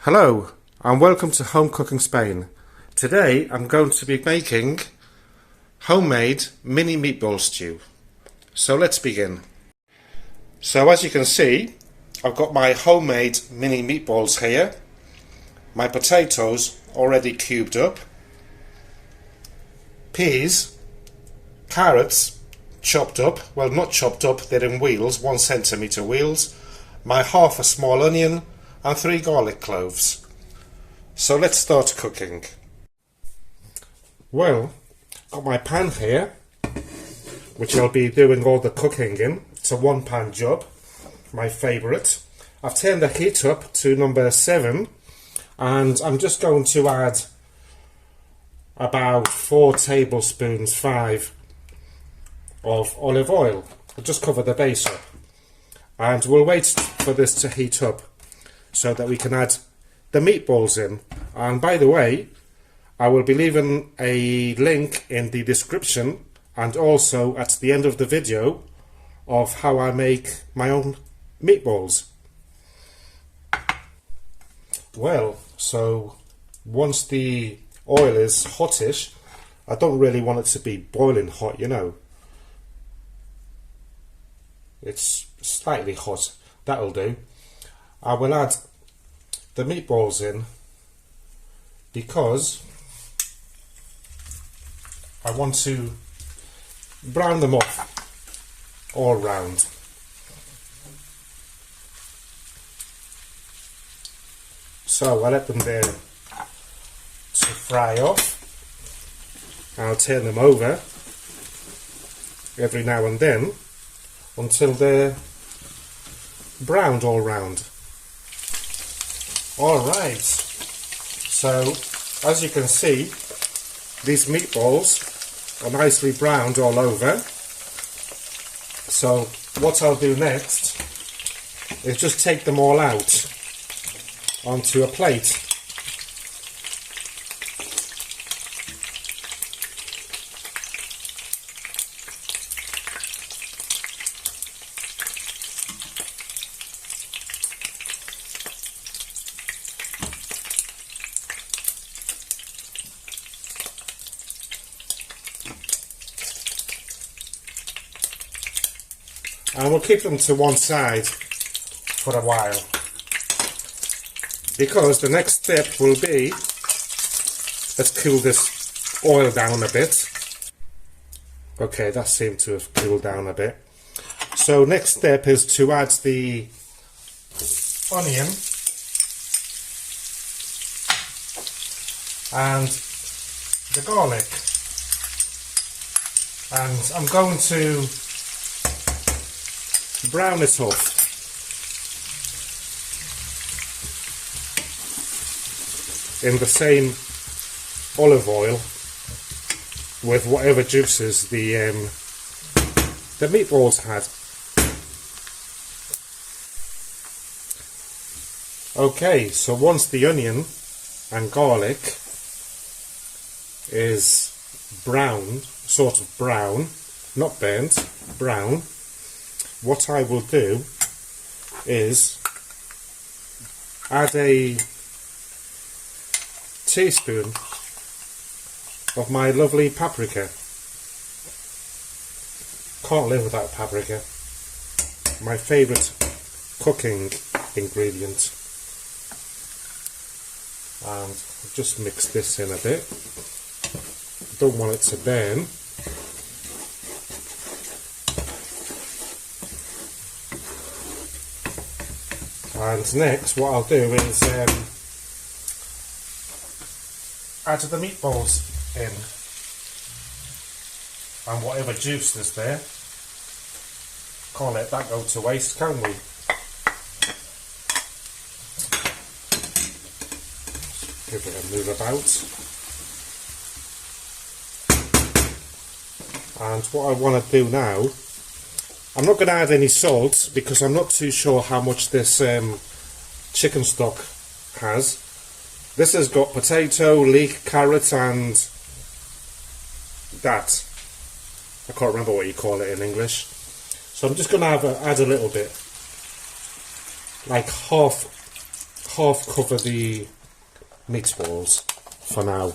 Hello and welcome to Home Cooking Spain. Today I'm going to be making homemade mini meatball stew. So let's begin. So as you can see, I've got my homemade mini meatballs here. My potatoes already cubed up. Peas, carrots chopped up, well not chopped up, they're in wheels, 1 centimetre wheels. My half a small onion and 3 garlic cloves. So let's start cooking. Well, got my pan here, which I'll be doing all the cooking in. It's a 1-pan job, my favourite. I've turned the heat up to number 7 and I'm just going to add about 4 tablespoons, 5 of olive oil. I'll just cover the base up and we'll wait for this to heat up so that we can add the meatballs in. And by the way, I will be leaving a link in the description and also at the end of the video of how I make my own meatballs. Well, so once the oil is hottish, I don't really want it to be boiling hot, you know. It's slightly hot, that'll do. I will add the meatballs in because I want to brown them off all round. So I let them there to fry off. I'll turn them over every now and then until they're browned all round. Alright, so as you can see, these meatballs are nicely browned all over. So what I'll do next is just take them all out onto a plate. And we'll keep them to one side for a while, because the next step will be, let's cool this oil down a bit. Okay, that seemed to have cooled down a bit. So next step is to add the onion and the garlic, and I'm going to brown it off. In the same olive oil with whatever juices the meatballs had. Okay, so once the onion and garlic is brown, sort of brown, not burnt, brown, what I will do is add a teaspoon of my lovely paprika. Can't live without paprika. My favourite cooking ingredient. And just mix this in a bit. Don't want it to burn. And next what I'll do is add the meatballs in and whatever juice is there. Can't let that go to waste, can we? Give it a move about. And what I want to do now, I'm not going to add any salt because I'm not too sure how much this chicken stock has. This has got potato, leek, carrot and that. I can't remember what you call it in English. So I'm just going to add a little bit. Like half cover the meatballs for now.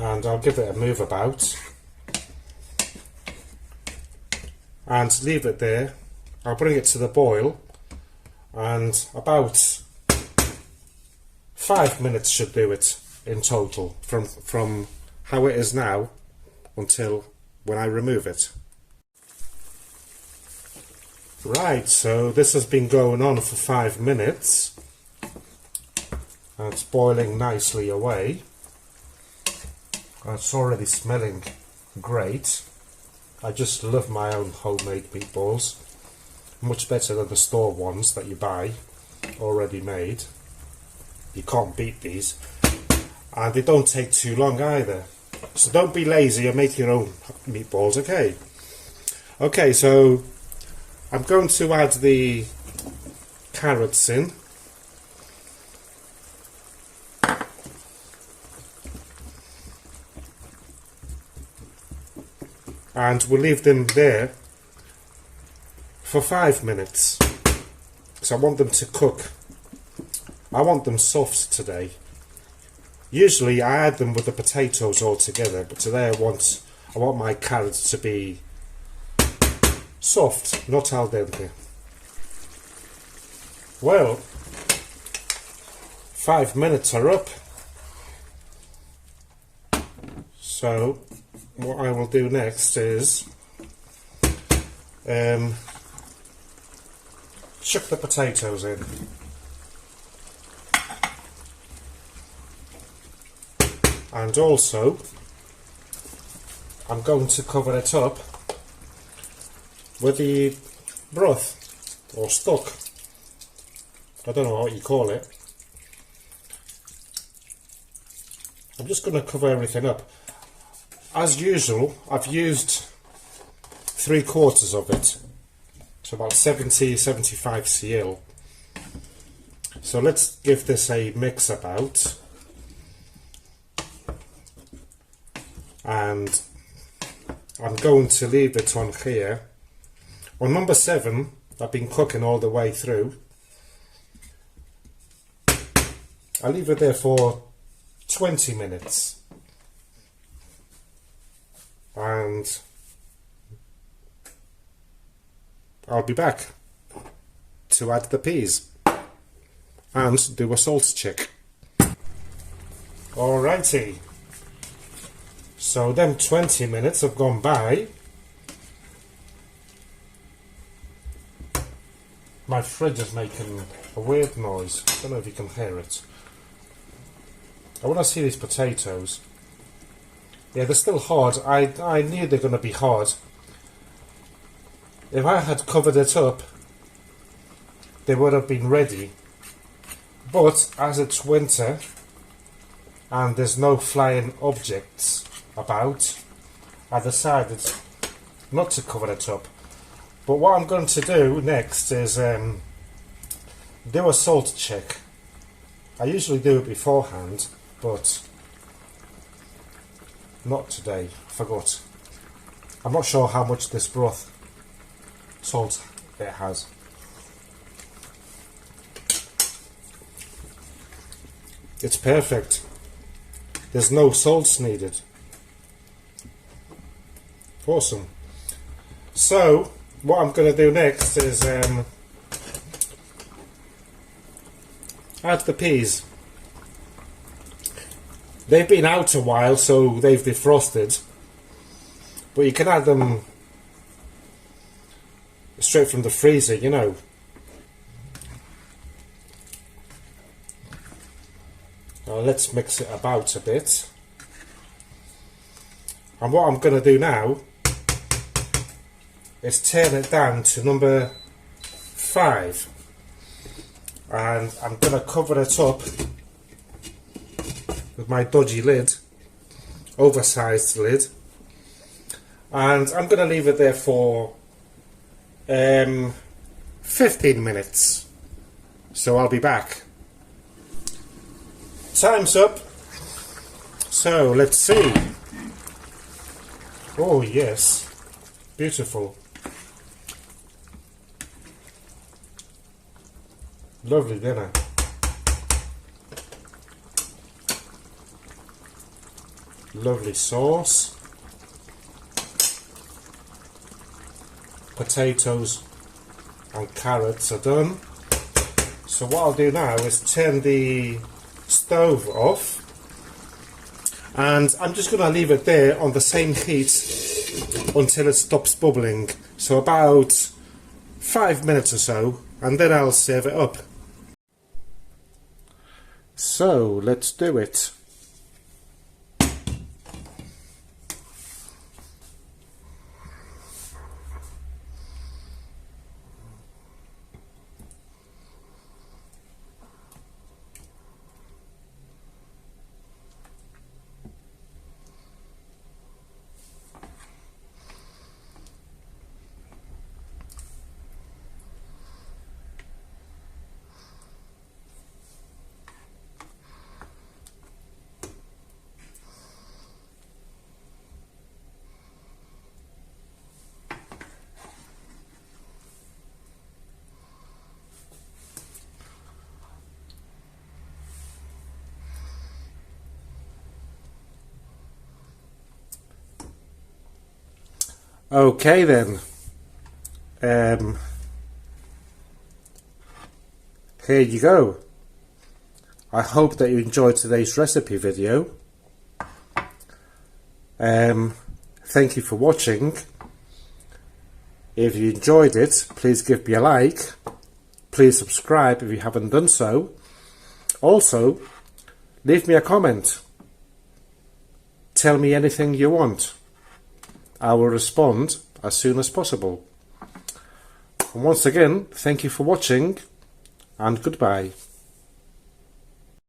And I'll give it a move about and leave it there. I'll bring it to the boil, and about 5 minutes should do it in total from how it is now until when I remove it. Right, so this has been going on for 5 minutes and it's boiling nicely away. It's already smelling great. I just love my own homemade meatballs. Much better than the store ones that you buy already made. You can't beat these. And they don't take too long either. So don't be lazy and make your own meatballs, okay? Okay, so I'm going to add the carrots in. And we'll leave them there for 5 minutes. So I want them to cook. I want them soft today. Usually I add them with the potatoes all together, but today I want my carrots to be soft, not al dente. Well, 5 minutes are up. So what I will do next is chuck the potatoes in. And also I'm going to cover it up with the broth or stock. I don't know what you call it. I'm just going to cover everything up. As usual, I've used 3/4 of it, so about 70-75 cl. So let's give this a mix about, and I'm going to leave it on here. On number 7, I've been cooking all the way through. I'll leave it there for 20 minutes. And I'll be back to add the peas and do a salt check. Alrighty, so them 20 minutes have gone by. My fridge is making a weird noise. I don't know if you can hear it. I want to see these potatoes. Yeah, they're still hard. I knew they're going to be hard. If I had covered it up, they would have been ready. But as it's winter and there's no flying objects about, I decided not to cover it up. But what I'm going to do next is do a salt check. I usually do it beforehand, but not today. Forgot. I'm not sure how much this broth salt it has. It's perfect. There's no salts needed. Awesome. So what I'm going to do next is add the peas. They've been out a while, so they've defrosted, but you can add them straight from the freezer, you know. Now let's mix it about a bit. And what I'm going to do now is turn it down to number 5, and I'm going to cover it up with my dodgy lid, oversized lid, and I'm going to leave it there for 15 minutes. So I'll be back. Time's up. So let's see. Oh yes, beautiful. Lovely dinner. Lovely sauce. Potatoes and carrots are done. So what I'll do now is turn the stove off, and I'm just going to leave it there on the same heat until it stops bubbling. So about 5 minutes or so, and then I'll serve it up. So let's do it. Okay then, here you go. I hope that you enjoyed today's recipe video. Thank you for watching. If you enjoyed it, please give me a like. Please subscribe if you haven't done so. Also, leave me a comment. Tell me anything you want. I will respond as soon as possible. And once again, thank you for watching, and goodbye.